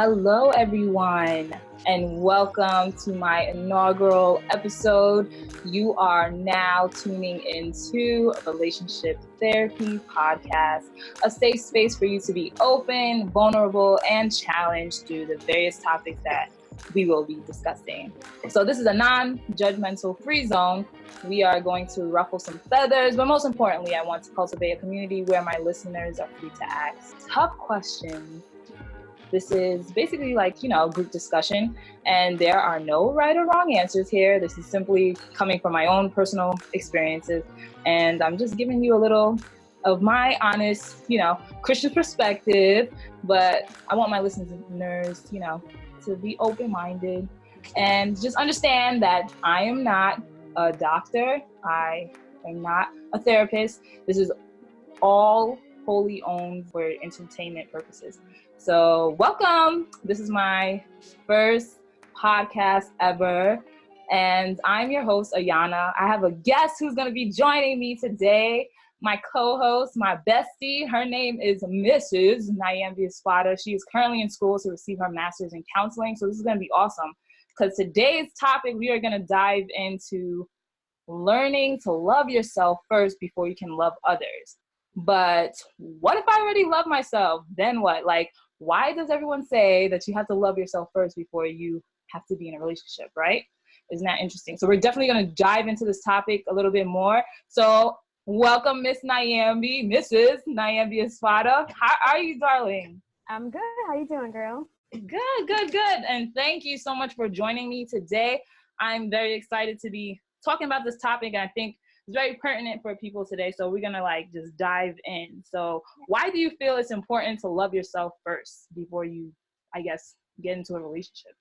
Hello, everyone, and welcome to my inaugural episode. You are now tuning into a Relationship Therapy Podcast, a safe space for you to be open, vulnerable, and challenged through the various topics that we will be discussing. So this is a non-judgmental free zone. We are going to ruffle some feathers, but most importantly, I want to cultivate a community where my listeners are free to ask tough questions. This is basically like, group discussion, and there are no right or wrong answers here. This is simply coming from my own personal experiences, and I'm just giving you a little of my honest, Christian perspective, but I want my listeners, to be open-minded and just understand that I am not a doctor. I am not a therapist. This is all wholly owned for entertainment purposes. So welcome. This is my first podcast ever, and I'm your host, Ayana. I have a guest who's going to be joining me today, my co-host, my bestie. Her name is Mrs. Nyambi Espada. She is currently in school to receive her master's in counseling, so this is going to be awesome because today's topic, we are going to dive into learning to love yourself first before you can love others. But what if I already love myself? Then what? Like, why does everyone say that you have to love yourself first before you have to be in a relationship, right? Isn't that interesting? So we're definitely going to dive into this topic a little bit more. So welcome, Miss Nyambi, Mrs. Nyambi Espada. How are you, darling? I'm good. How you doing, girl? Good. And thank you so much for joining me today. I'm very excited to be talking about this topic. I think it's very pertinent for people today. So we're going to just dive in. So why do you feel it's important to love yourself first before you, get into a relationship?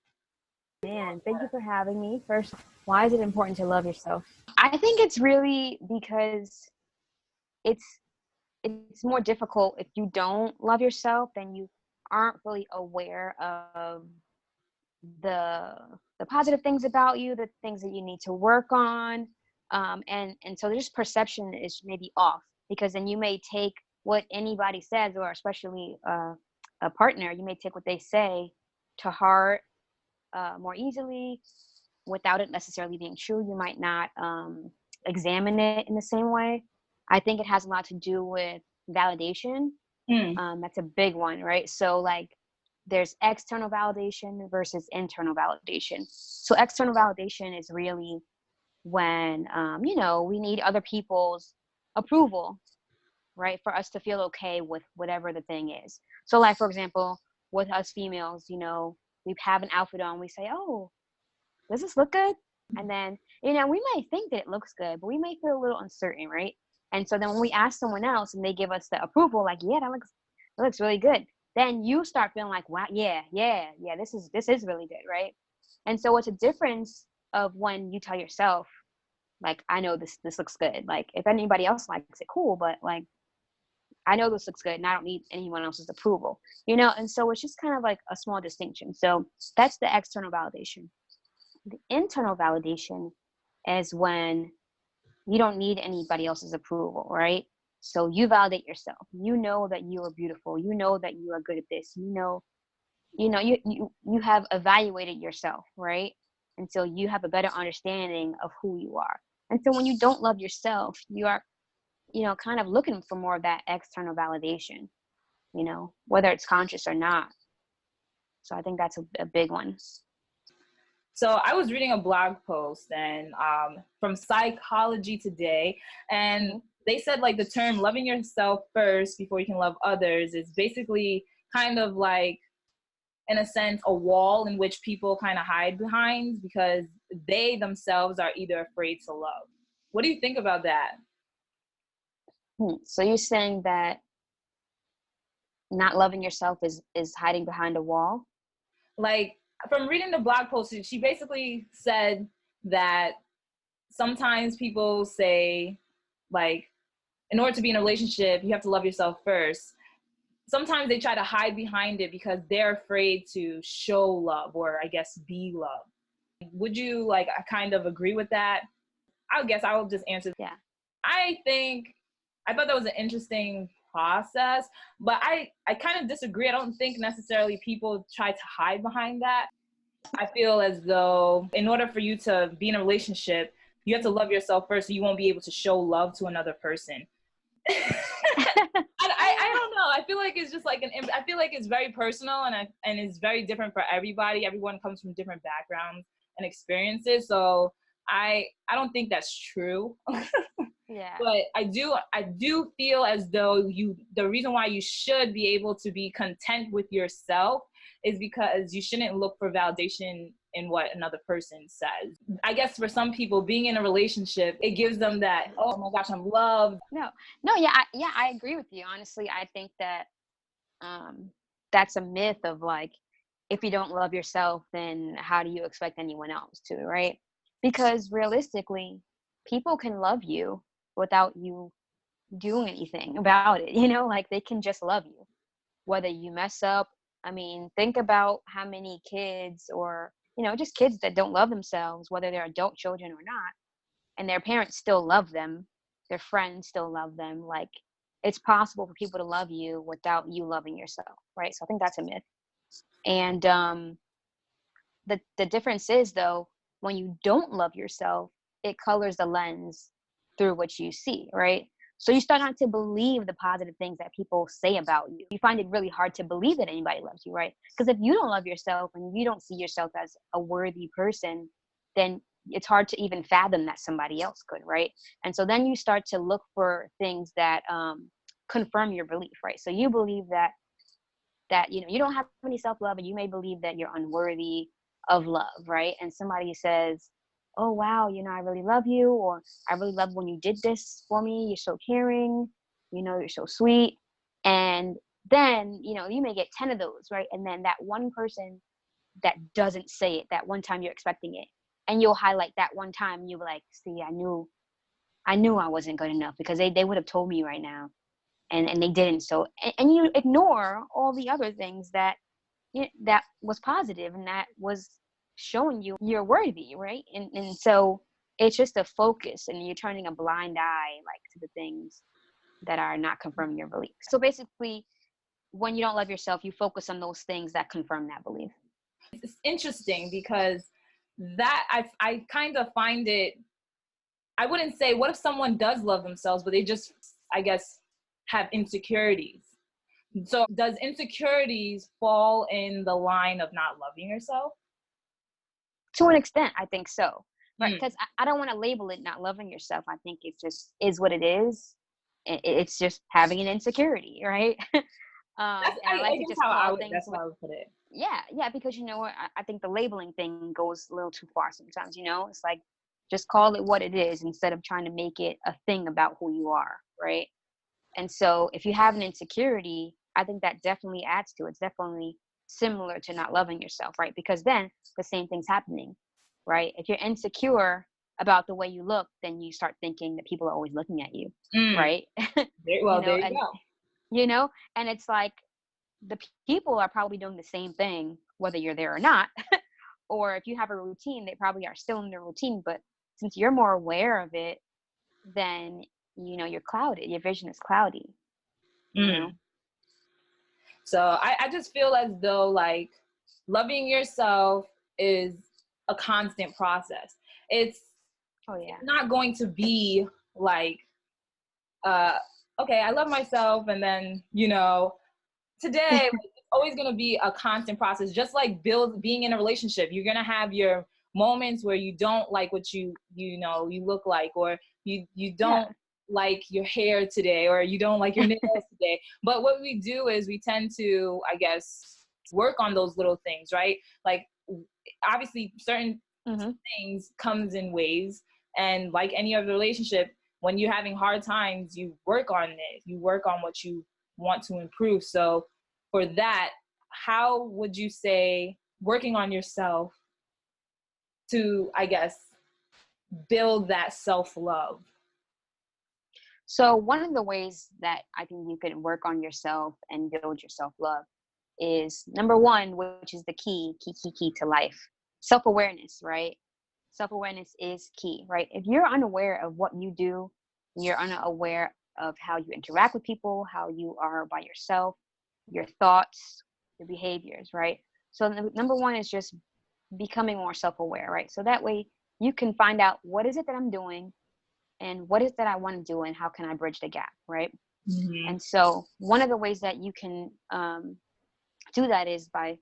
Man, thank you for having me. First, why is it important to love yourself? I think it's really because it's more difficult if you don't love yourself and you aren't really aware of the positive things about you, the things that you need to work on. And so just perception is maybe off, because then you may take what anybody says, or especially a partner, you may take what they say to heart more easily without it necessarily being true. You might not examine it in the same way. I think it has a lot to do with validation. That's a big one, right? So there's external validation versus internal validation. So external validation is really when, we need other people's approval, right? For us to feel okay with whatever the thing is. So for example, with us females, we have an outfit on, we say, oh, does this look good? And then, we might think that it looks good, but we may feel a little uncertain, right? And so then when we ask someone else and they give us the approval, yeah, that looks really good. Then you start feeling like, wow, yeah, this is really good, right? And so it's a difference of when you tell yourself, I know this looks good. If anybody else likes it, cool, but I know this looks good and I don't need anyone else's approval, And so it's just kind of a small distinction. So that's the external validation. The internal validation is when you don't need anybody else's approval, right? So you validate yourself. You know that you are beautiful. You know that you are good at this. You have evaluated yourself, right? And so you have a better understanding of who you are. And so when you don't love yourself, you are, kind of looking for more of that external validation, whether it's conscious or not. So I think that's a big one. So I was reading a blog post and from Psychology Today, and they said the term loving yourself first before you can love others is basically kind of in a sense, a wall in which people kind of hide behind because they themselves are either afraid to love. What do you think about that? So you're saying that not loving yourself is hiding behind a wall? From reading the blog post, she basically said that sometimes people say, in order to be in a relationship, you have to love yourself first. Sometimes they try to hide behind it because they're afraid to show love or be loved. Would you kind of agree with that? I guess I will just answer. Yeah. I thought that was an interesting process. But I kind of disagree. I don't think necessarily people try to hide behind that. I feel as though in order for you to be in a relationship, you have to love yourself first, so you won't be able to show love to another person. I don't know. I feel like it's just like I feel like it's very personal, and it's very different for everybody. Everyone comes from different backgrounds and experiences. So I don't think that's true. Yeah. But I do feel as though the reason why you should be able to be content with yourself is because you shouldn't look for validation in what another person says. I guess for some people, being in a relationship, it gives them that, oh my gosh, I'm loved. No, yeah, I agree with you. Honestly, I think that that's a myth of like, if you don't love yourself, then how do you expect anyone else to, right? Because realistically, people can love you without you doing anything about it. Like they can just love you, whether you mess up. I mean, think about how many kids or, just kids that don't love themselves, whether they're adult children or not, and their parents still love them, their friends still love them. Like, it's possible for people to love you without you loving yourself, right? So I think that's a myth. And the difference is, though, when you don't love yourself, it colors the lens through which you see, right? So you start not to believe the positive things that people say about you. You find it really hard to believe that anybody loves you, right? Because if you don't love yourself and you don't see yourself as a worthy person, then it's hard to even fathom that somebody else could, right? And so then you start to look for things that confirm your belief, right? So you believe that you don't have any self-love, and you may believe that you're unworthy of love, right? And somebody says, oh wow, I really love you, or I really love when you did this for me, you're so caring, you're so sweet. And then you may get 10 of those, right? And then that one person that doesn't say it, that one time you're expecting it, and you'll highlight that one time, and you'll be like, see, I knew I wasn't good enough, because they would have told me right now, and they didn't. So and you ignore all the other things that that was positive and that was showing you you're worthy, right? And so it's just a focus, and you're turning a blind eye like to the things that are not confirming your belief. So basically, when you don't love yourself, you focus on those things that confirm that belief. It's interesting because that I kind of find it, I wouldn't say, what if someone does love themselves, but they just, I guess, have insecurities? So does insecurities fall in the line of not loving yourself? To an extent, I think so, right? Because I don't want to label it not loving yourself. I think it just is what it is. It's just having an insecurity, right? And I like to just call things. That's how I would put it. Yeah, because you know what? I think the labeling thing goes a little too far sometimes. It's like, just call it what it is instead of trying to make it a thing about who you are, right? And so if you have an insecurity, I think that definitely adds to it. It's definitely similar to not loving yourself, right? Because then the same thing's happening, right? If you're insecure about the way you look, then you start thinking that people are always looking at you, right? Well, there you go. And it's like the people are probably doing the same thing, whether you're there or not. Or if you have a routine, they probably are still in their routine. But since you're more aware of it, then you're clouded. Your vision is cloudy. So I just feel as though like loving yourself is a constant process. It's not going to be like, okay, I love myself, and then today it's always going to be a constant process. Just like being in a relationship, you're going to have your moments where you don't like what you look like, or you don't like your hair today, or you don't like your nails today. But what we do is we tend to, I guess, work on those little things, right? Like, obviously certain things comes in waves, and like any other relationship, when you're having hard times, you work on it. You work on what you want to improve. So for that, how would you say working on yourself to, I guess, build that self-love? So one of the ways that I think you can work on yourself and build your self-love is, number one, which is the key to life, self-awareness, right? Self-awareness is key, right? If you're unaware of what you do, you're unaware of how you interact with people, how you are by yourself, your thoughts, your behaviors, right? So number one is just becoming more self-aware, right? So that way you can find out what is it that I'm doing and what is it that I want to do and how can I bridge the gap, right? Mm-hmm. And so one of the ways that you can do that is by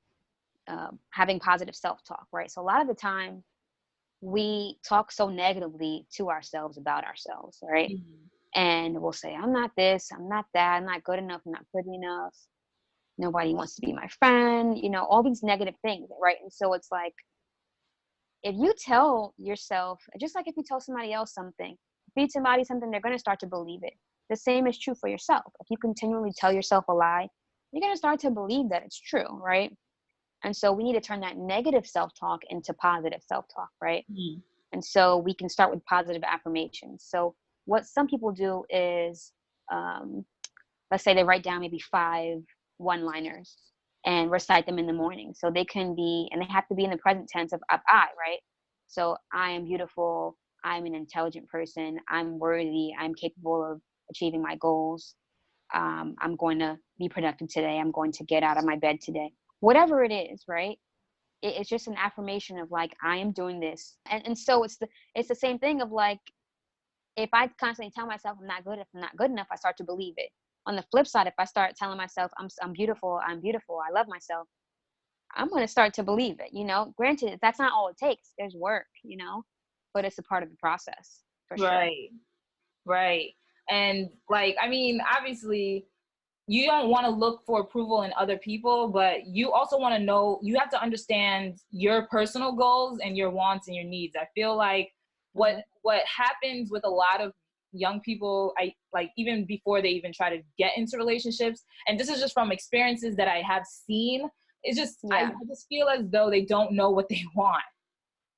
having positive self-talk, right? So a lot of the time we talk so negatively to ourselves about ourselves, right? Mm-hmm. And we'll say, I'm not this, I'm not that, I'm not good enough, I'm not pretty enough, nobody wants to be my friend, all these negative things, right? And so it's like, if you tell yourself, just like if you tell somebody else something, if you tell somebody something, they're going to start to believe it. The same is true for yourself. If you continually tell yourself a lie, you're going to start to believe that it's true, right? And so we need to turn that negative self-talk into positive self-talk, right? Mm-hmm. And so we can start with positive affirmations. So what some people do is, let's say they write down maybe 5 one-liners and recite them in the morning. So they can be, and they have to be in the present tense of I, right? So I am beautiful. I'm an intelligent person. I'm worthy. I'm capable of achieving my goals. I'm going to be productive today. I'm going to get out of my bed today. Whatever it is, right? It's just an affirmation of like, I am doing this. And so it's the same thing of like, if I constantly tell myself I'm not good, if I'm not good enough, I start to believe it. On the flip side, if I start telling myself I'm beautiful, I love myself, I'm going to start to believe it. Granted, that's not all it takes. There's work, but it's a part of the process for sure. Right. Right. And like, I mean, obviously you don't want to look for approval in other people, but you also want to know, you have to understand your personal goals and your wants and your needs. I feel like what happens with a lot of young people, I like, even before they even try to get into relationships, and this is just from experiences that I have seen, it's just I just feel as though they don't know what they want.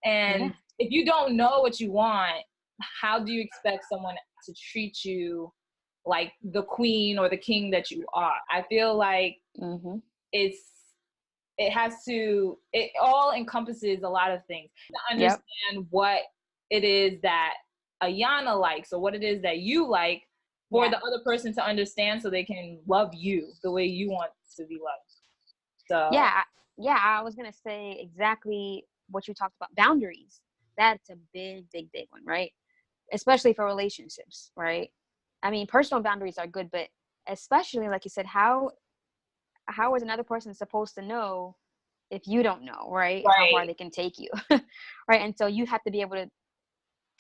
And if you don't know what you want, how do you expect someone to treat you like the queen or the king that you are? I feel like it all encompasses a lot of things. To understand what it is that Ayana likes or what it is that you like for the other person to understand so they can love you the way you want to be loved. So I was going to say exactly what you talked about. Boundaries. That's a big one, right? Especially for relationships, right? I mean, personal boundaries are good, but especially like you said, how is another person supposed to know if you don't know, right? How far they can take you, right? And so you have to be able to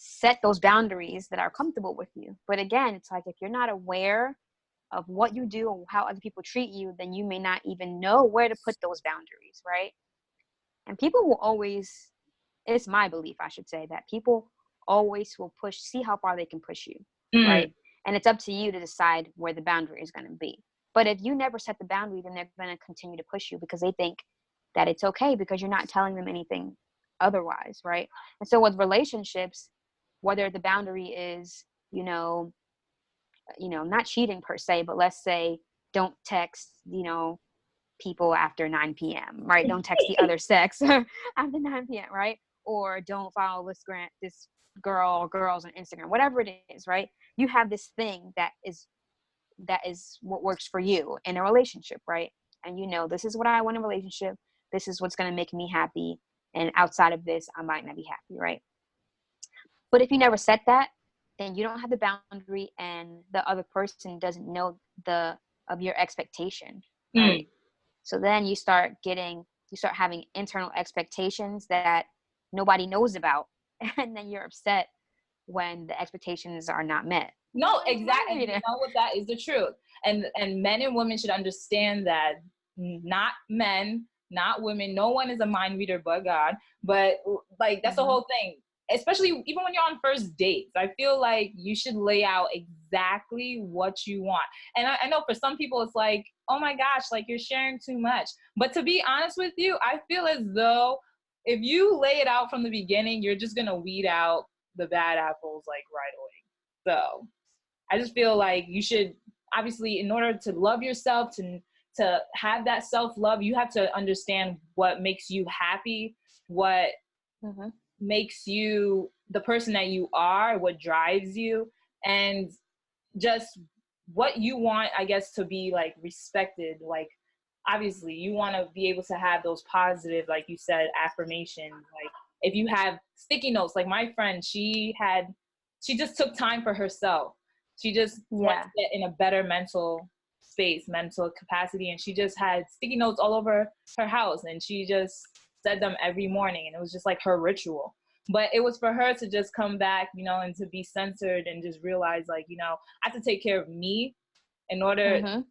set those boundaries that are comfortable with you. But again, it's like if you're not aware of what you do or how other people treat you, then you may not even know where to put those boundaries, right? And people will always, it's my belief, I should say, that people always will see how far they can push you, right? And it's up to you to decide where the boundary is going to be. But if you never set the boundary, then they're going to continue to push you because they think that it's okay because you're not telling them anything otherwise, right? And so with relationships, whether the boundary is, not cheating per se, but let's say don't text, people after 9 p.m., right? Don't text the other sex after 9 p.m., right? Or don't follow this girl or girls on Instagram, whatever it is, right? You have this thing that is what works for you in a relationship, right? And this is what I want in a relationship. This is what's going to make me happy. And outside of this, I might not be happy, right? But if you never set that, then you don't have the boundary and the other person doesn't know of your expectation, right? So then you start having internal expectations that nobody knows about. And then you're upset when the expectations are not met. No, exactly. You know what, that is the truth. And men and women should understand that not men, not women, no one is a mind reader but God. But like, that's the whole thing. Especially even when you're on first dates, I feel like you should lay out exactly what you want. And I know for some people it's like, oh my gosh, like you're sharing too much. But to be honest with you, I feel as though if you lay it out from the beginning, you're just gonna weed out the bad apples like right away. So I just feel like you should, obviously, in order to love yourself, to have that self-love, you have to understand what makes you happy, what makes you the person that you are, what drives you. And just what you want, I guess, to be like respected. Like, obviously you want to be able to have those positive, like you said, affirmations. Like if you have sticky notes, like my friend, she just took time for herself. She just went to get in a better mental space, mental capacity, and she just had sticky notes all over her house, and she just said them every morning, and it was just like her ritual. But it was for her to just come back, and to be centered and just realize, like, I have to take care of me in order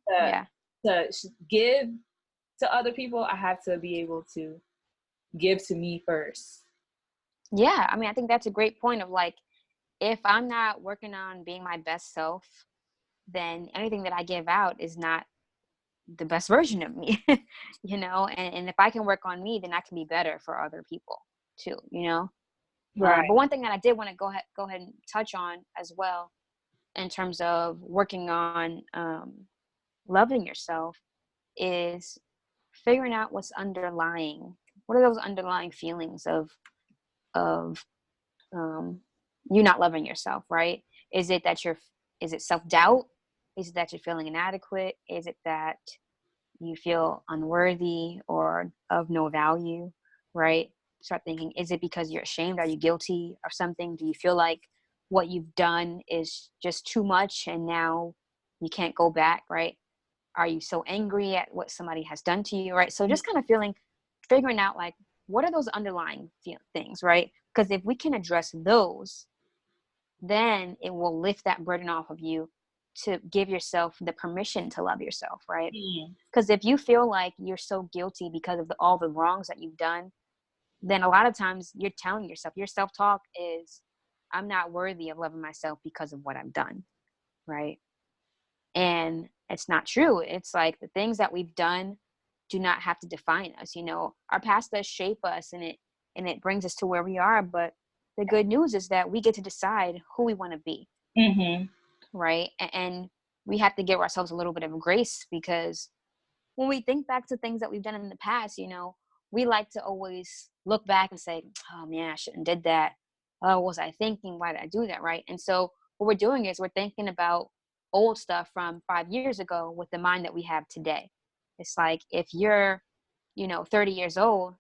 to give to other people. I have to be able to give to me first. Yeah, I mean, I think that's a great point of like, if I'm not working on being my best self, then anything that I give out is not the best version of me, and if I can work on me, then I can be better for other people too, Right. But one thing that I did want to go ahead and touch on as well, in terms of working on loving yourself, is figuring out what are those underlying feelings of you not loving yourself, right? Is it self-doubt? Is it that you're feeling inadequate? Is it that you feel unworthy or of no value, right? Start thinking, is it because you're ashamed? Are you guilty of something? Do you feel like what you've done is just too much and now you can't go back, right? Are you so angry at what somebody has done to you, right? So just kind of figuring out like, what are those underlying things, right? Because if we can address those, then it will lift that burden off of you to give yourself the permission to love yourself, right? Because if you feel like you're so guilty because of all the wrongs that you've done, then a lot of times you're telling yourself, your self-talk is, I'm not worthy of loving myself because of what I've done, right? And it's not true. It's like the things that we've done do not have to define us. Our past does shape us, and it brings us to where we are. But the good news is that we get to decide who we want to be, right? And we have to give ourselves a little bit of grace, because when we think back to things that we've done in the past, we like to always look back and say, oh man, I shouldn't did that. Oh, what was I thinking? Why did I do that? Right? And so what we're doing is we're thinking about old stuff from 5 years ago with the mind that we have today. It's like, if you're 30 years old,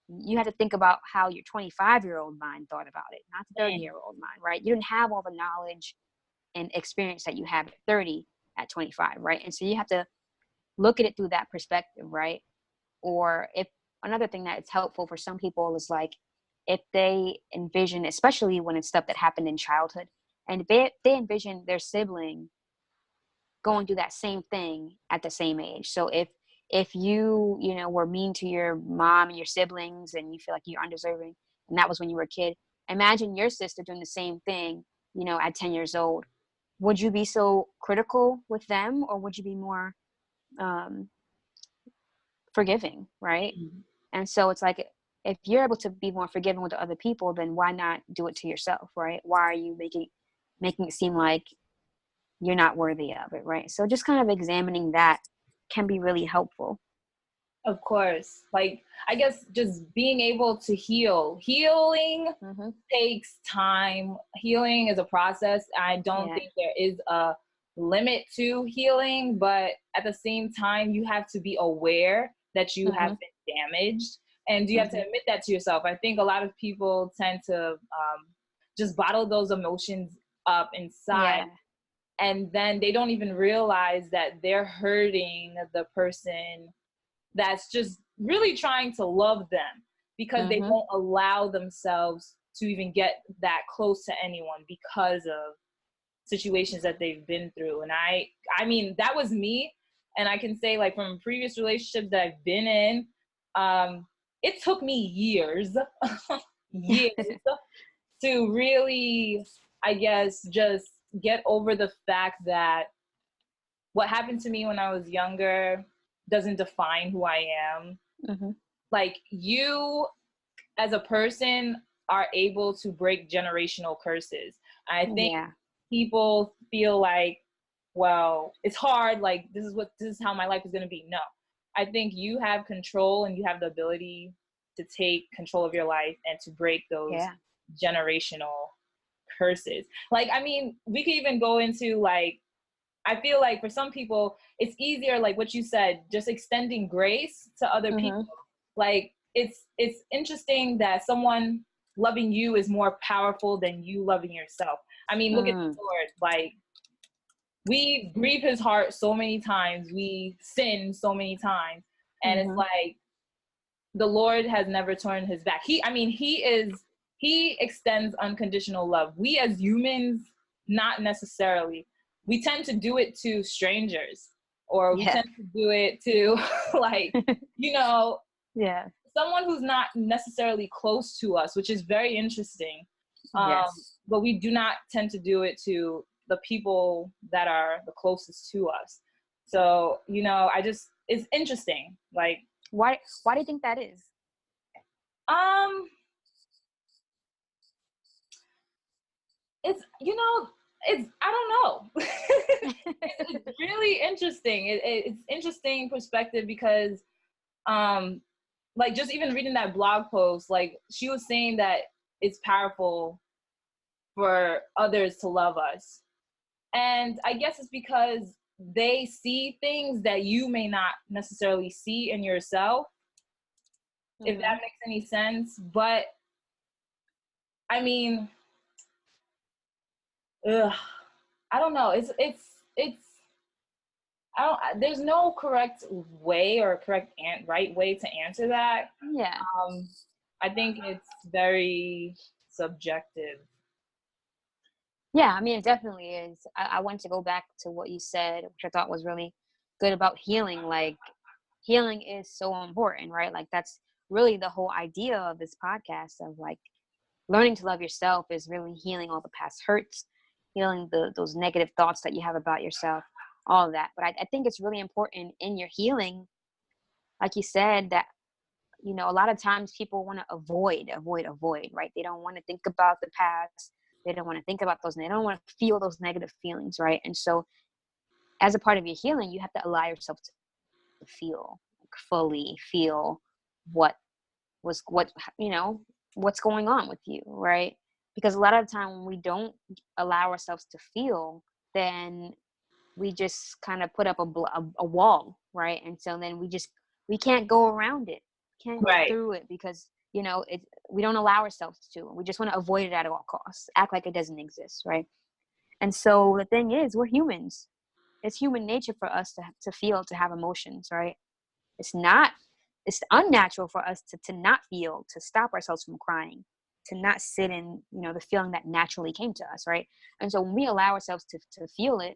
you have to think about how your 25-year-old mind thought about it, not the 30-year-old mind, right? You didn't have all the knowledge and experience that you have at 30 at 25, right? And so you have to look at it through that perspective, right? Or if another thing that is helpful for some people is like, if they envision, especially when it's stuff that happened in childhood, and if they envision their sibling going through that same thing at the same age. So if you were mean to your mom and your siblings and you feel like you're undeserving, and that was when you were a kid, imagine your sister doing the same thing at 10 years old. Would you be so critical with them, or would you be more forgiving, right? And so it's like, if you're able to be more forgiving with the other people, then why not do it to yourself, right? Why are you making it seem like you're not worthy of it, right? So just kind of examining that can be really helpful. Of course. Like, I guess just being able to healing takes time. Healing is a process. I don't think there is a limit to healing, but at the same time, you have to be aware that you have been damaged, and you have to admit that to yourself. I think a lot of people tend to just bottle those emotions up inside, and then they don't even realize that they're hurting the person that's just really trying to love them, because they won't allow themselves to even get that close to anyone because of situations that they've been through. And I mean, that was me. And I can say, like, from previous relationships that I've been in, it took me years, years to really, I guess, just get over the fact that what happened to me when I was younger doesn't define who I am. Like, you as a person are able to break generational curses. I think people feel like, well, it's hard, like this is how my life is going to be. No, I think you have control, and you have the ability to take control of your life and to break those generational curses. Like, I mean, we could even go into like, I feel like for some people, it's easier, like what you said, just extending grace to other people. Like, it's interesting that someone loving you is more powerful than you loving yourself. I mean, look at the Lord. Like, we grieve his heart so many times. We sin so many times. And it's like, the Lord has never turned his back. He extends unconditional love. We as humans, not necessarily. We tend to do it to strangers, or we tend to do it to like, you know, someone who's not necessarily close to us, which is very interesting. But we do not tend to do it to the people that are the closest to us. So, you know, it's interesting. Like, why do you think that is? It's, you know, I don't know. It's really interesting. It's interesting perspective because, like, just even reading that blog post, like, she was saying that it's powerful for others to love us. And I guess it's because they see things that you may not necessarily see in yourself, if that makes any sense. But I mean, I don't know. There's no correct way or right way to answer that. Yeah. I think it's very subjective. Yeah, I mean, it definitely is. I want to go back to what you said, which I thought was really good about healing. Like, healing is so important, right? Like, that's really the whole idea of this podcast, of like learning to love yourself is really healing all the past hurts, healing those negative thoughts that you have about yourself, all of that. But I think it's really important in your healing, like you said, that, you know, a lot of times people want to avoid, right? They don't want to think about the past. They don't want to think about those. They don't want to feel those negative feelings, right? And so as a part of your healing, you have to allow yourself to feel, like, fully feel what, you know, what's going on with you, right? Because a lot of the time when we don't allow ourselves to feel, then we just kind of put up a wall, right? And so then we can't go around it, can't go through it, because, you know, we don't allow ourselves to. We just want to avoid it at all costs, act like it doesn't exist, right? And so the thing is, we're humans. It's human nature for us to feel, to have emotions, right? It's unnatural for us to not feel, to stop ourselves from crying, to not sit in, you know, the feeling that naturally came to us, right? And so when we allow ourselves to feel it,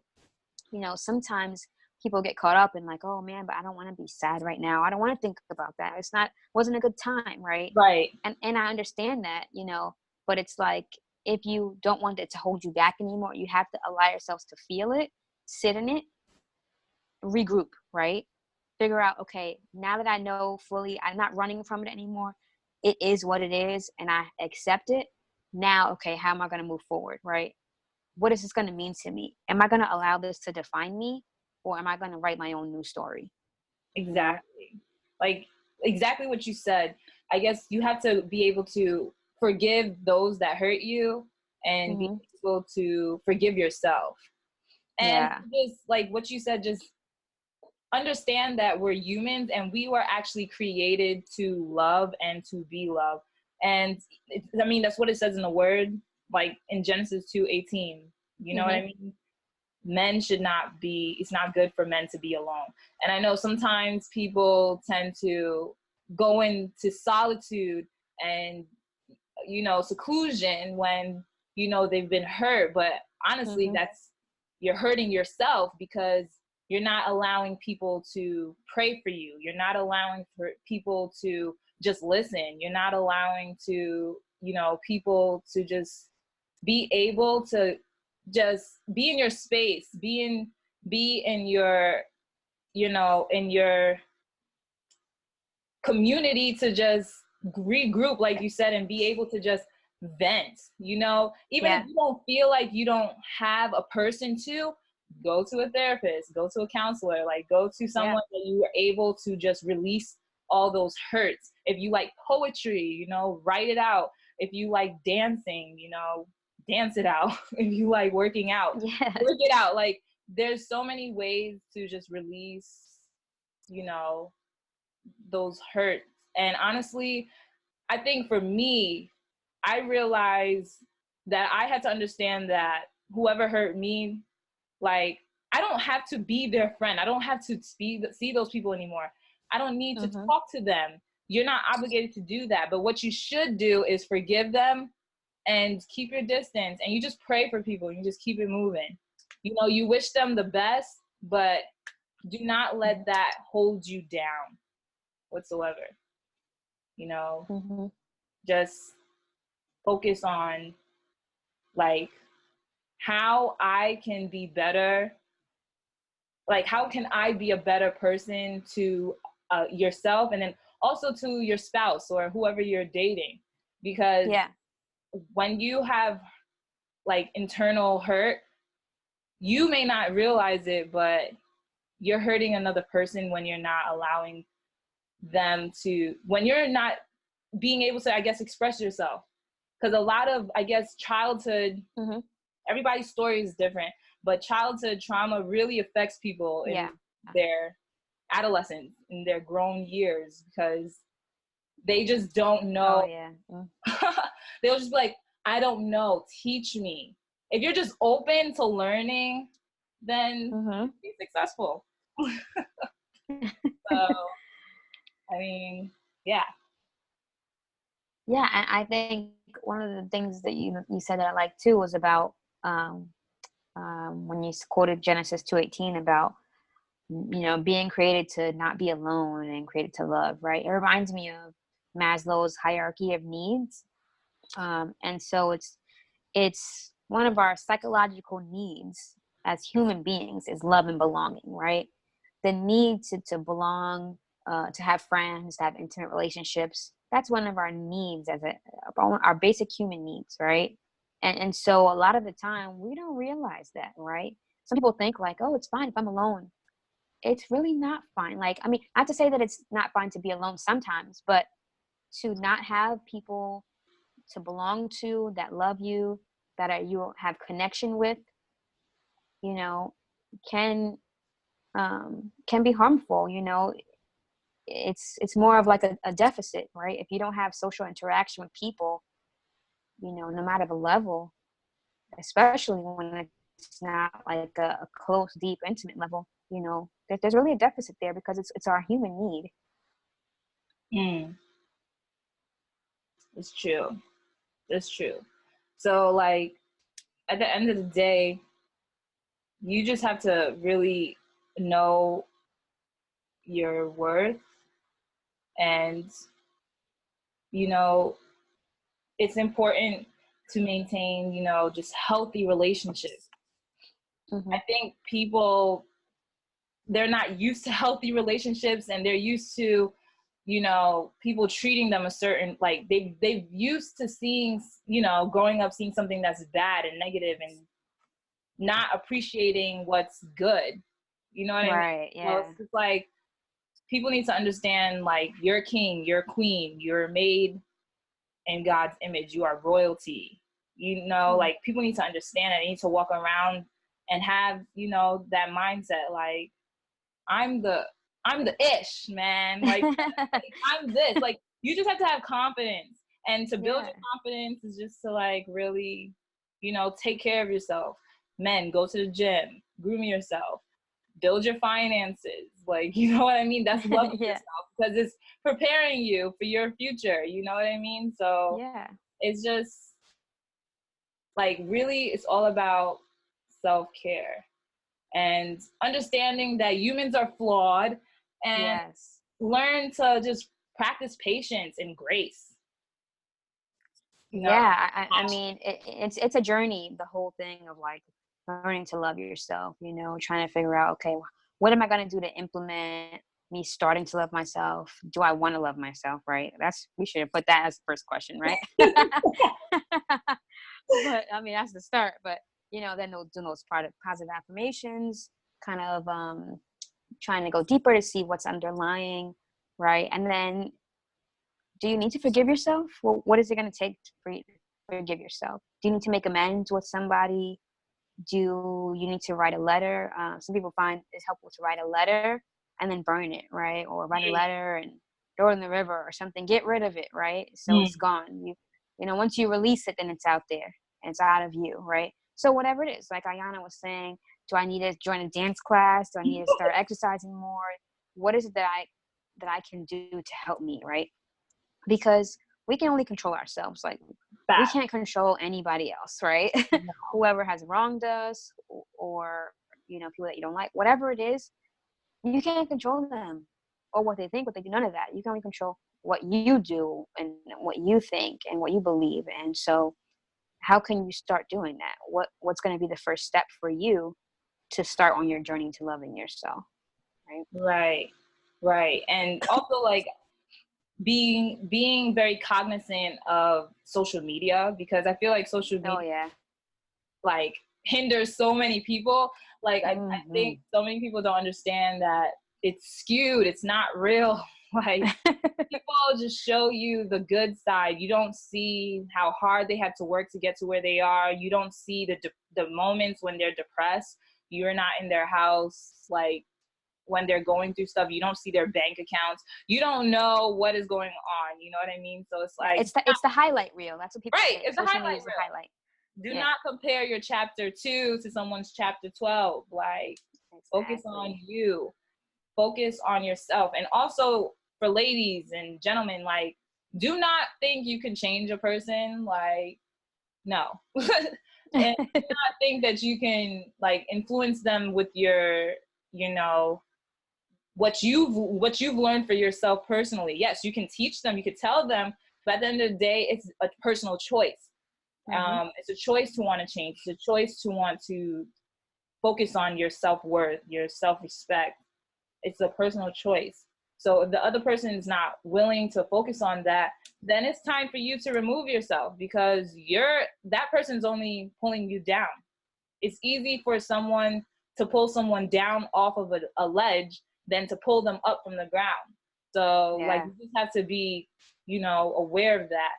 you know, sometimes people get caught up in like, oh man, but I don't want to be sad right now. I don't want to think about that. Wasn't a good time, right? Right. And I understand that, you know, but it's like, if you don't want it to hold you back anymore, you have to allow yourselves to feel it, sit in it, regroup, right? Figure out, okay, now that I know fully, I'm not running from it anymore. It is what it is, and I accept it. Now, okay, how am I going to move forward, right? What is this going to mean to me? Am I going to allow this to define me, or am I going to write my own new story? Exactly. Like, exactly what you said. I guess you have to be able to forgive those that hurt you, and be able to forgive yourself. And just like what you said, just understand that we're humans and we were actually created to love and to be loved. And I mean, that's what it says in the word, like in Genesis 2:18. You know what I mean? It's not good for men to be alone. And I know sometimes people tend to go into solitude and, you know, seclusion when, you know, they've been hurt. But honestly, you're hurting yourself, because you're not allowing people to pray for you. You're not allowing for people to just listen. You're not allowing to, you know, people to just be able to just be in your space, be in your, you know, in your community, to just regroup, like you said, and be able to just vent, you know, even if you don't feel like you don't have a person to go to a therapist, go to a counselor, like go to someone that you were able to just release all those hurts. If you like poetry, you know, write it out. If you like dancing, you know, dance it out. If you like working out, Yeah. work it out. Like there's so many ways to just release, you know, those hurts. And honestly, I think for me, I realized that I had to understand that whoever hurt me, like, I don't have to be their friend. I don't have to see those people anymore. I don't need to talk to them. You're not obligated to do that. But what you should do is forgive them and keep your distance. And you just pray for people. You just keep it moving. You know, you wish them the best, but do not let that hold you down whatsoever. You know, just focus on like how I can be better. Like, how can I be a better person to yourself, and then also to your spouse or whoever you're dating? Because when you have like internal hurt, you may not realize it, but you're hurting another person when you're not allowing them to, when you're not being able to, I guess, express yourself. Because a lot of, I guess, childhood, everybody's story is different, but childhood trauma really affects people in their adolescence, in their grown years, because they just don't know. They'll just be like, I don't know, teach me. If you're just open to learning, then be successful. So, I mean, yeah. Yeah, and I think one of the things that you said that I like too was about when you quoted Genesis 2:18 about, you know, being created to not be alone and created to love, right? It reminds me of Maslow's hierarchy of needs, and so it's one of our psychological needs as human beings is love and belonging, right? The need to belong, to have friends, to have intimate relationships. That's one of our needs our basic human needs, right? And so a lot of the time we don't realize that, right? Some people think like, oh, it's fine if I'm alone. It's really not fine. Like, I mean, not to say that it's not fine to be alone sometimes, but to not have people to belong to that love you, you have connection with, you know, can be harmful. You know, it's more of like a deficit, right? If you don't have social interaction with people, you know, no matter the level, especially when it's not like a close, deep, intimate level, you know, there's really a deficit there because it's our human need. It's true. It's true. So, like, at the end of the day, you just have to really know your worth, and, you know, it's important to maintain, you know, just healthy relationships. I think people, they're not used to healthy relationships, and they're used to, you know, people treating them a certain, like they've used to seeing, you know, growing up seeing something that's bad and negative and not appreciating what's good. You know what I mean? Right, yeah. So it's just like, people need to understand, like, you're king, you're queen, you're made in God's image, you are royalty. You know, like, people need to understand that. They need to walk around and have, you know, that mindset, like, I'm the ish, man. Like, I'm this. Like, you just have to have confidence. And to build your confidence is just to, like, really, you know, take care of yourself. Men, go to the gym, groom yourself, build your finances. Like, you know what I mean? That's loving yourself, because it's preparing you for your future. You know what I mean? So it's just, like, really, it's all about self-care and understanding that humans are flawed, and learn to just practice patience and grace. You know? I mean, it's a journey, the whole thing of like learning to love yourself, you know, trying to figure out, okay, what am I going to do to implement me starting to love myself? Do I want to love myself, right? We should have put that as the first question, right? But I mean, that's the start. But, you know, then do those positive affirmations, kind of trying to go deeper to see what's underlying, right? And then, do you need to forgive yourself? Well, what is it going to take for forgive yourself? Do you need to make amends with somebody? Do you need to write a letter? Some people find it's helpful to write a letter and then burn it, right? Or write a letter and throw it in the river or something. Get rid of it, right? So it's gone. You know, once you release it, then it's out there and it's out of you, right? So whatever it is, like Ayana was saying, do I need to join a dance class? Do I need to start exercising more? What is it that I can do to help me, right? Because we can only control ourselves. Like, we can't control anybody else, right? No. Whoever has wronged us, or you know, people that you don't like, whatever it is, you can't control them or what they think, what they do. None of that. You can only control what you do and what you think and what you believe. And so, how can you start doing that? What's going to be the first step for you to start on your journey to loving yourself, right? Right. And also, like, being very cognizant of social media, because I feel like social media like hinders so many people. Like, I think so many people don't understand that it's skewed, it's not real. Like, people just show you the good side. You don't see how hard they had to work to get to where they are. You don't see the moments when they're depressed. You're not in their house, like, when they're going through stuff. You don't see their bank accounts. You don't know what is going on. You know what I mean? So it's like, it's the highlight reel. That's what people say. It's a highlight reel. Do not compare your chapter 2 to someone's chapter 12. Like, focus on you. Focus on yourself. And also, for ladies and gentlemen, like, do not think you can change a person. Like, no. And do not think that you can, like, influence them with your, you know, what you've learned for yourself personally. Yes, you can teach them, you could tell them, but at the end of the day, it's a personal choice. It's a choice to want to change. It's a choice to want to focus on your self-worth, your self-respect. It's a personal choice. So if the other person is not willing to focus on that, then it's time for you to remove yourself, because that person's only pulling you down. It's easy for someone to pull someone down off of a ledge than to pull them up from the ground. So like, you just have to be, you know, aware of that.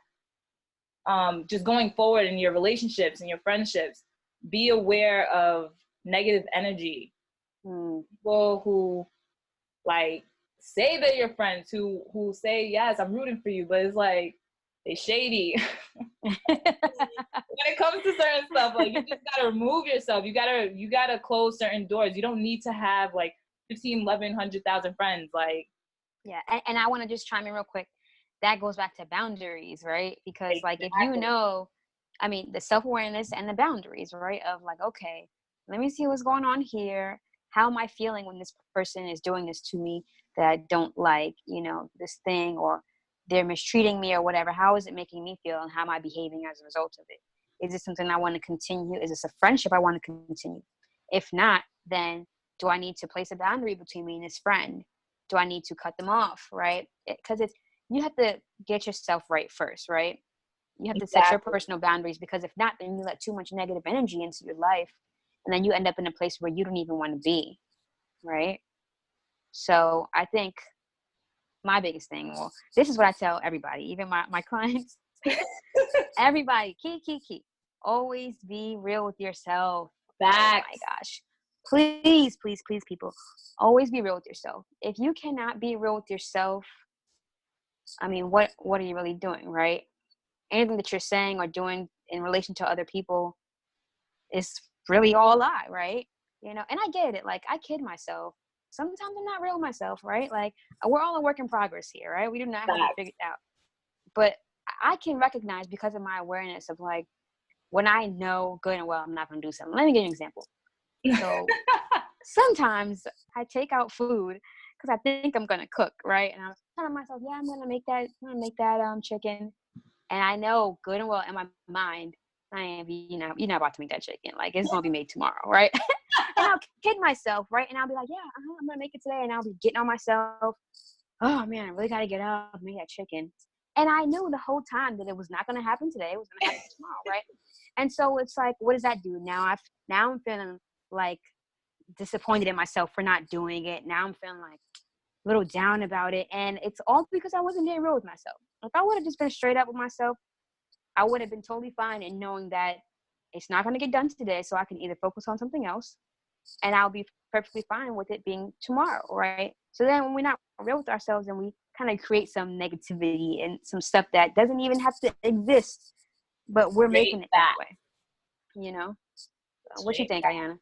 Just going forward in your relationships and your friendships, be aware of negative energy. People who, like, say they're your friends, who say, yes, I'm rooting for you, but it's like, they shady. When it comes to certain stuff, like, you just gotta remove yourself. You gotta close certain doors. You don't need to have like 15, 11, 100,000 friends. Like, and I want to just chime in real quick. That goes back to boundaries, right? Because like, if you know, I mean, the self-awareness and the boundaries, right? Of like, okay, let me see what's going on here. How am I feeling when this person is doing this to me that I don't like, you know, this thing, or they're mistreating me or whatever? How is it making me feel, and how am I behaving as a result of it? Is this something I want to continue? Is this a friendship I want to continue? If not, then do I need to place a boundary between me and this friend? Do I need to cut them off, right? Because you have to get yourself right first, right? You have to set your personal boundaries, because if not, then you let too much negative energy into your life, and then you end up in a place where you don't even want to be, right? So I think my biggest thing, well, this is what I tell everybody, even my clients, everybody, key, always be real with yourself. Facts. Oh my gosh. Please, people, always be real with yourself. If you cannot be real with yourself, I mean, what are you really doing, right? Anything that you're saying or doing in relation to other people is really all a lie, right? You know, and I get it. Like, I kid myself. Sometimes I'm not real myself, right? Like, we're all a work in progress here, right? We do not have it figured out. But I can recognize, because of my awareness of, like, when I know good and well I'm not going to do something. Let me give you an example. So sometimes I take out food because I think I'm going to cook, right? And I'm telling myself, yeah, I'm going to make that chicken. And I know good and well in my mind, you're not about to make that chicken. Like, it's going to be made tomorrow, right? And I'll kid myself, right? And I'll be like, yeah, I'm going to make it today. And I'll be getting on myself. Oh, man, I really got to get up and make that chicken. And I knew the whole time that it was not going to happen today. It was going to happen tomorrow, right? And so it's like, what does that do? Now I'm feeling like disappointed in myself for not doing it. Now I'm feeling like a little down about it. And it's all because I wasn't being real with myself. If I would have just been straight up with myself, I would have been totally fine in knowing that it's not going to get done today, so I can either focus on something else, and I'll be perfectly fine with it being tomorrow, right? So then when we're not real with ourselves and we kind of create some negativity and some stuff that doesn't even have to exist, but we're making it that way, you know? What you think, Ayana?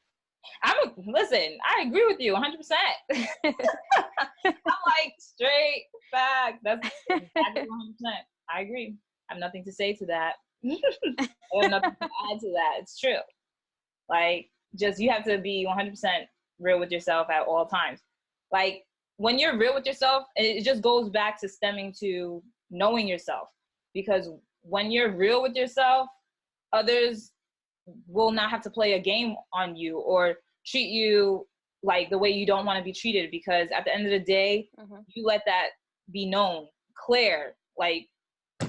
Listen, I agree with you 100%. I'm like, straight back. That's exactly 100%. I agree. I have nothing to say to that. I have nothing to add to that. It's true. Like, just you have to be 100% real with yourself at all times. Like, when you're real with yourself, it just goes back to stemming to knowing yourself. Because when you're real with yourself, others will not have to play a game on you or treat you like the way you don't want to be treated, because at the end of the day, you let that be known, clear, like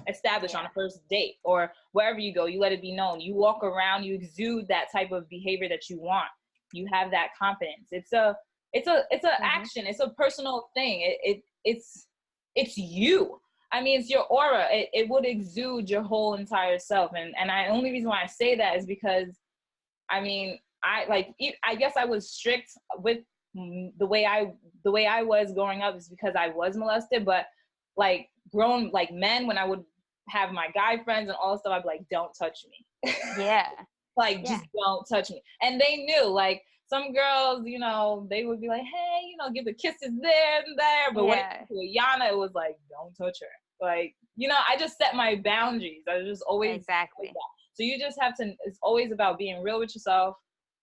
established on a first date or wherever you go. You let it be known. You walk around, you exude that type of behavior that you want. You have that confidence. It's a action. It's a personal thing. It's you. I mean, it's your aura. It would exude your whole entire self. And I only reason why I say that is because, I mean, I guess I was strict with the way I was growing up is because I was molested. But like grown like men, when I would have my guy friends and all this stuff, I'd be like, don't touch me. Yeah. Like, just don't touch me. And they knew, like, some girls, you know, they would be like, hey, you know, give the kisses there and there. But when it came to Ayana, it was like, don't touch her. Like, you know, I just set my boundaries. I just always exactly. like that. So you just have to, it's always about being real with yourself,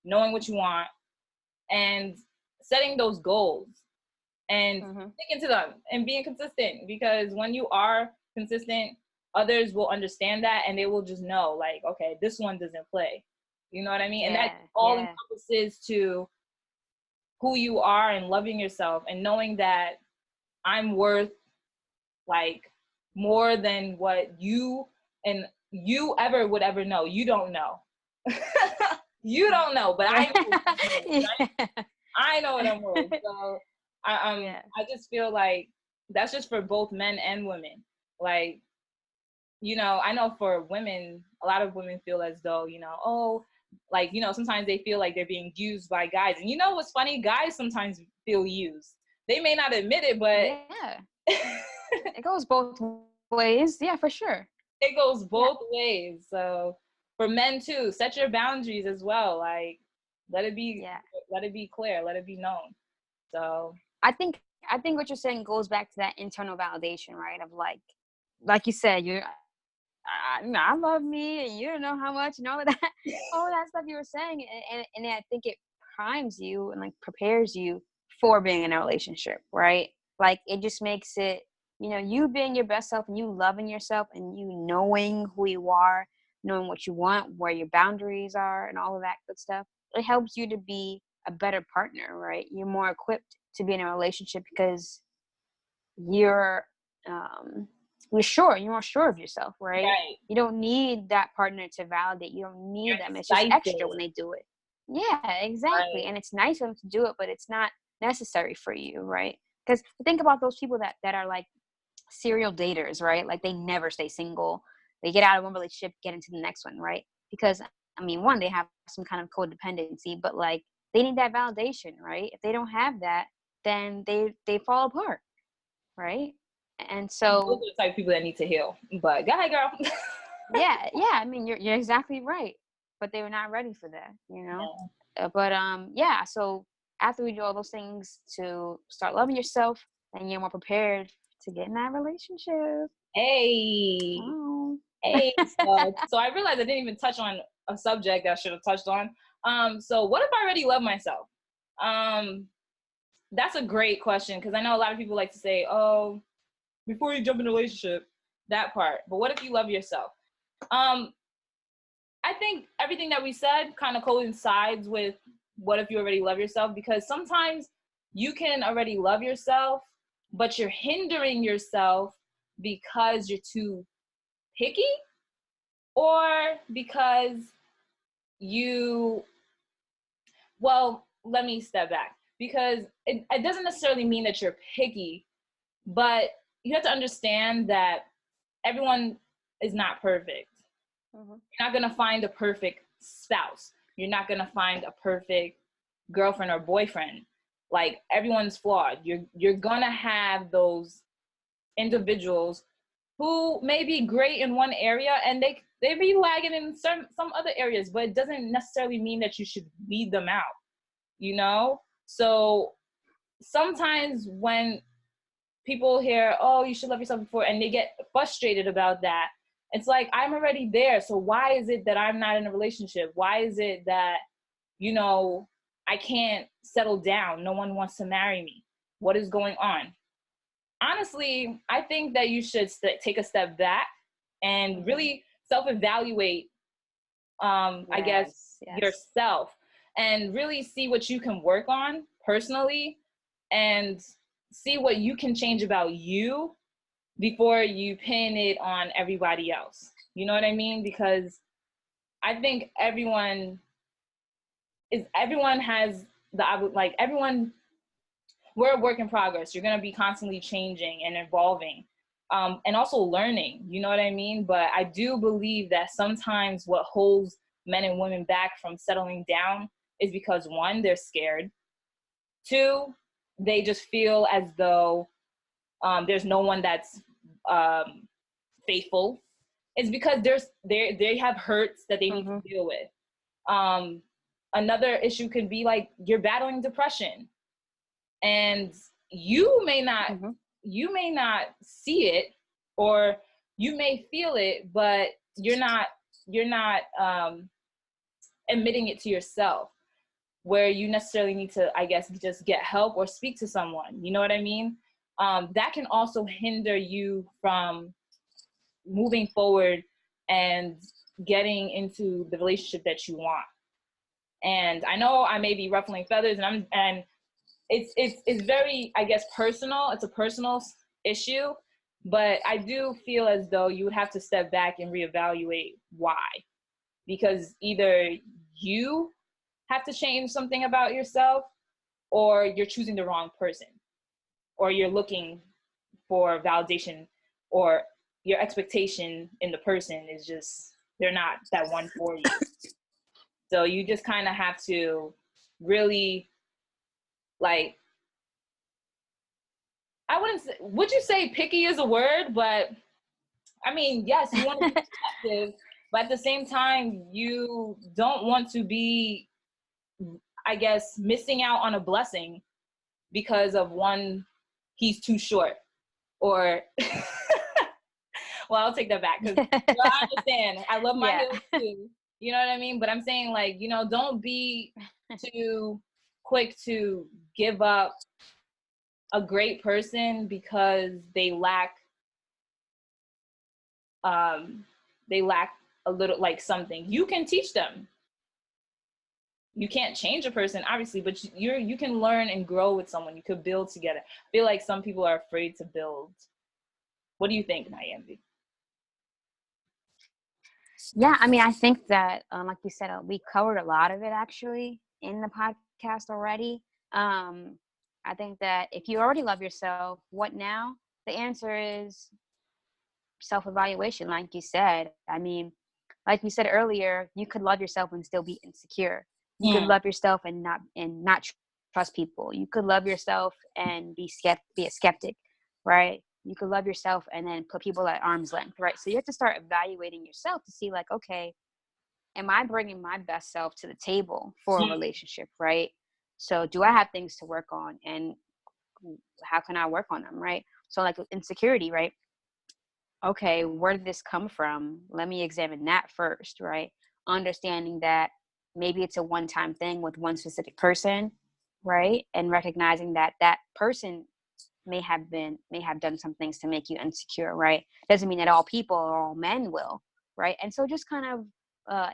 knowing what you want, and setting those goals and sticking to them and being consistent. Because when you are consistent, others will understand that and they will just know, like, okay, this one doesn't play. You know what I mean? And that all encompasses to who you are and loving yourself and knowing that I'm worth like more than what you ever would ever know. You don't know. You don't know, but I know. Right? I know what I'm worth. So I just feel like that's just for both men and women. Like, you know, I know for women, a lot of women feel as though, you know, oh, like, you know, sometimes they feel like they're being used by guys. And you know what's funny? Guys sometimes feel used. They may not admit it, but it goes both ways. Yeah, for sure. It goes both ways. So for men too, set your boundaries as well. Like, let it be clear, let it be known. So I think what you're saying goes back to that internal validation, right? Of like you said, I love me, and you don't know how much, and all of that, all of that stuff you were saying, and I think it primes you and like prepares you for being in a relationship, right? Like, it just makes it, you know, you being your best self and you loving yourself and you knowing who you are, knowing what you want, where your boundaries are, and all of that good stuff. It helps you to be a better partner, right? You're more equipped to be in a relationship because you're more sure of yourself, right? You don't need that partner to validate. You don't need them. It's just extra when they do it. Yeah, exactly. And it's nice of them to do it, but it's not necessary for you, right? Because think about those people that are like serial daters, right? Like, they never stay single. They get out of one relationship, get into the next one, right? Because, I mean, one, they have some kind of codependency, but like, they need that validation, right? If they don't have that, then they fall apart, right? And so those are the type of people that need to heal. But go ahead, girl. yeah, I mean, you're exactly right. But they were not ready for that, you know. But so after we do all those things to start loving yourself, then you're more prepared to get in that relationship. Hey. So I realized I didn't even touch on a subject that I should have touched on. So what if I already love myself? That's a great question, because I know a lot of people like to say, oh, before you jump in a relationship, that part. But what if you love yourself? I think everything that we said kind of coincides with what if you already love yourself, because sometimes you can already love yourself, but you're hindering yourself because you're too picky, or because let me step back, because it doesn't necessarily mean that you're picky, but you have to understand that everyone is not perfect. You're not going to find a perfect spouse. You're not going to find a perfect girlfriend or boyfriend. Like, everyone's flawed. You're going to have those individuals who may be great in one area and they be lagging in some other areas, but it doesn't necessarily mean that you should weed them out, you know? So sometimes when people hear, oh, you should love yourself before, and they get frustrated about that, it's like, I'm already there. So why is it that I'm not in a relationship? Why is it that, you know, I can't settle down? No one wants to marry me. What is going on? Honestly, I think that you should take a step back and really self-evaluate, I guess, yourself, and really see what you can work on personally and see what you can change about you before you pin it on everybody else. You know what I mean? Because I think everyone has everyone, we're a work in progress. You're going to be constantly changing and evolving, and also learning, you know what I mean? But I do believe that sometimes what holds men and women back from settling down is because, one, they're scared. Two, they just feel as though there's no one that's faithful. It's because they have hurts that they need to deal with. Another issue could be like, you're battling depression, and you may not see it, or you may feel it, but you're not admitting it to yourself, where you necessarily need to, I guess, just get help or speak to someone. You know what I mean? That can also hinder you from moving forward and getting into the relationship that you want. And I know I may be ruffling feathers, and it's very, I guess, personal. It's a personal issue, but I do feel as though you would have to step back and reevaluate why, because either you have to change something about yourself, or you're choosing the wrong person, or you're looking for validation, or your expectation in the person is just, they're not that one for you. So you just kind of have to really, like, I wouldn't say, would you say picky is a word? But I mean, yes, you want to be selective, but at the same time, you don't want to be, I guess, missing out on a blessing because of one, he's too short, or well, I'll take that back, because I understand. I love my heels too. You know what I mean? But I'm saying, like, you know, don't be too quick to give up a great person because they lack a little, like, something. You can teach them. You can't change a person, obviously, but you can learn and grow with someone. You could build together. I feel like some people are afraid to build. What do you think, Nyambi? Yeah, I mean, I think that, like you said, we covered a lot of it actually in the podcast already. I think that if you already love yourself, what now? The answer is self-evaluation, like you said. I mean, like you said earlier, you could love yourself and still be insecure. You could love yourself and not trust people. You could love yourself and be a skeptic, right? You could love yourself and then put people at arm's length, right? So you have to start evaluating yourself to see, like, okay, am I bringing my best self to the table for a relationship, right? So do I have things to work on, and how can I work on them, right? So like with insecurity, right? Okay, where did this come from? Let me examine that first, right? Understanding that maybe it's a one-time thing with one specific person, right? And recognizing that that person may have done some things to make you insecure, right? Doesn't mean that all people or all men will, right? And so just kind of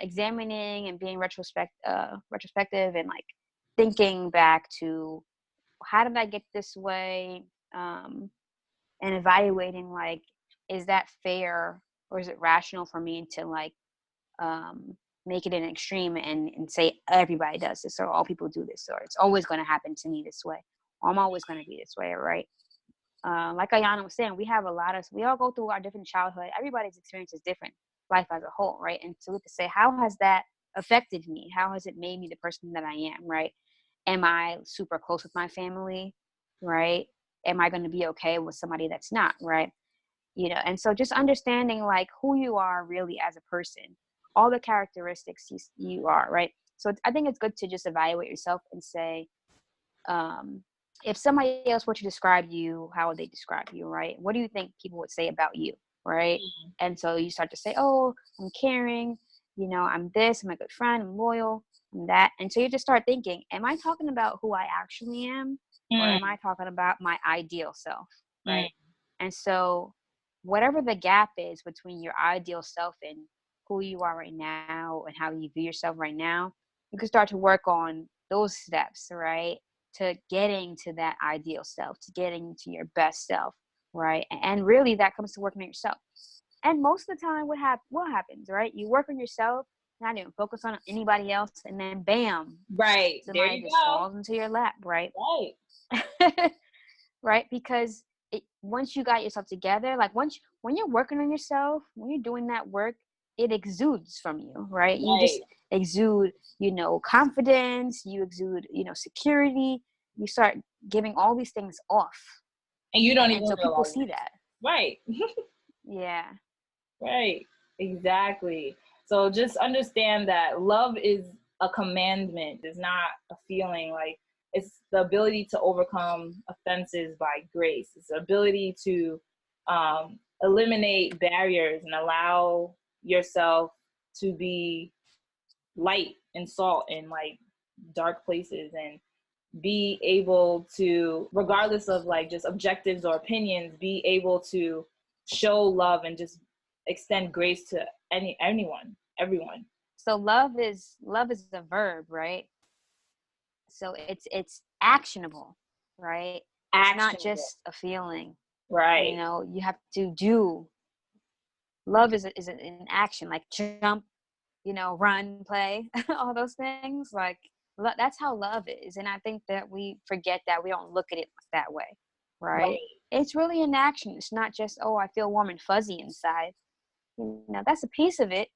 examining and being retrospective, and like thinking back to, how did I get this way, and evaluating, like, is that fair, or is it rational for me to, like, make it an extreme and say everybody does this, or all people do this, or it's always going to happen to me this way, or I'm always going to be this way, right? Like Ayana was saying, we all go through our different childhood. Everybody's experience is different. life as a whole, right? And so we have to say, how has that affected me? How has it made me the person that I am, right? Am I super close with my family, right? Am I going to be okay with somebody that's not, right? And so just understanding like who you are really as a person, all the characteristics you are, right? So I think it's good to just evaluate yourself and say, if somebody else were to describe you, how would they describe you, right? What do you think people would say about you, right? Mm-hmm. And so you start to say, oh, I'm caring, I'm this, I'm a good friend, I'm loyal, I'm that. And so you just start thinking, am I talking about who I actually am, or am I talking about my ideal self, right? And so whatever the gap is between your ideal self and who you are right now and how you view yourself right now, you can start to work on those steps, right? To getting to that ideal self, to getting to your best self, right? And really that comes to working on yourself. And most of the time what happens, right? You work on yourself, not even focus on anybody else, and then bam, Right. There somebody you just go. falls into your lap, right? Right. Right? Because once you got yourself together, like when you're working on yourself, when you're doing that work, it exudes from you, right? You just Right. exude, confidence, you exude, security. You start giving all these things off. And you don't And even so people realize see it. that. Right. Yeah. Right. Exactly. So just understand that love is a commandment. It's not a feeling. Like, it's the ability to overcome offenses by grace. It's the ability to eliminate barriers and allow yourself to be light and salt in like dark places, and be able to, regardless of like just objectives or opinions, be able to show love and just extend grace to everyone. So love is a verb, right? So it's actionable, right? It's not Actionable. just a feeling. Right. You have to do. Love is an action, like jump, run, play, all those things. Like that's how love is. And I think that we forget that, we don't look at it that way, right? Right. It's really an action. It's not just, oh, I feel warm and fuzzy inside. That's a piece of it,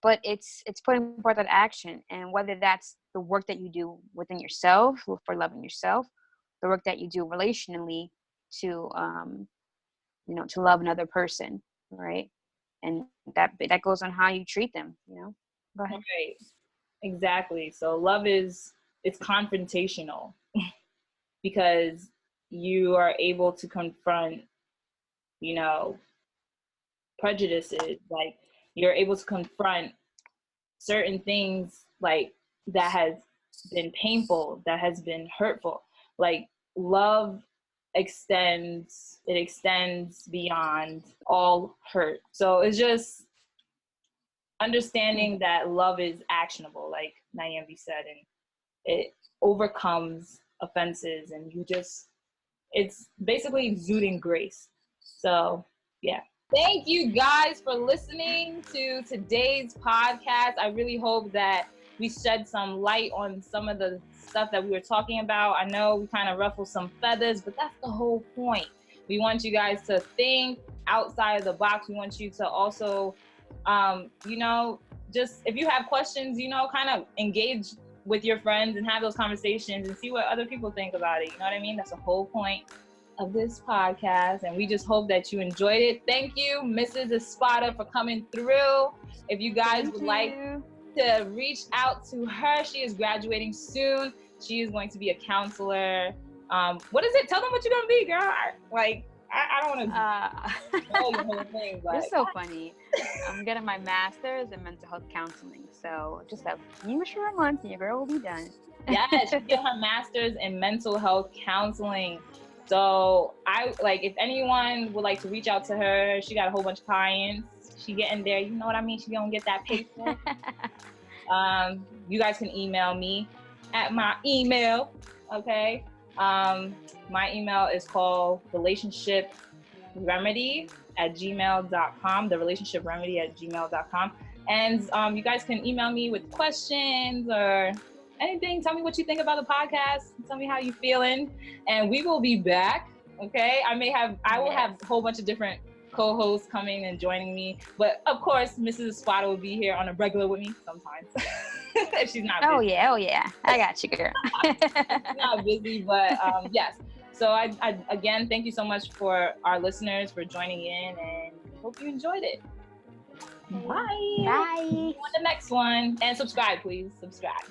but it's putting forth that action. And whether that's the work that you do within yourself for loving yourself, the work that you do relationally to to love another person, right? And that goes on how you treat them. Go ahead. Right. Exactly. So love it's confrontational because you are able to confront, you know, prejudices. Like, you're able to confront certain things like that has been painful, that has been hurtful. Like, love extends beyond all hurt. So it's just understanding that love is actionable, like Nyambi said, and it overcomes offenses, and it's basically exuding grace. So yeah. Thank you guys for listening to today's podcast. I really hope that we shed some light on some of the stuff that we were talking about. I know we kind of ruffled some feathers, but that's the whole point. We want you guys to think outside of the box. We want you to also, just if you have questions, kind of engage with your friends and have those conversations and see what other people think about it. You know what I mean? That's the whole point of this podcast, and we just hope that you enjoyed it. Thank you, Mrs. Espada, for coming through. If you guys would like to reach out to her, she is graduating soon. She is going to be a counselor. What is it? Tell them what you're gonna be, girl. I don't want to know your whole thing, but You're so funny. I'm getting my master's in mental health counseling, so just a few short months and your girl will be done. Yes, she get her master's in mental health counseling. So if anyone would like to reach out to her, she got a whole bunch of clients. She getting there, you know what I mean? She gonna get that paper. You guys can email me at my email, okay? My email is called relationshipremedy@gmail.com, therelationshipremedy@gmail.com. And you guys can email me with questions or anything. Tell me what you think about the podcast. Tell me how you feeling, and we will be back. Okay, I will have a whole bunch of different co-host coming and joining me. But of course, Mrs. Espada will be here on a regular with me sometimes. If she's not busy. Oh yeah. I got you, girl. Not busy, but yes. So I again, thank you so much for our listeners for joining in, and hope you enjoyed it. Bye. Bye. See you on the next one. And subscribe, please. Subscribe.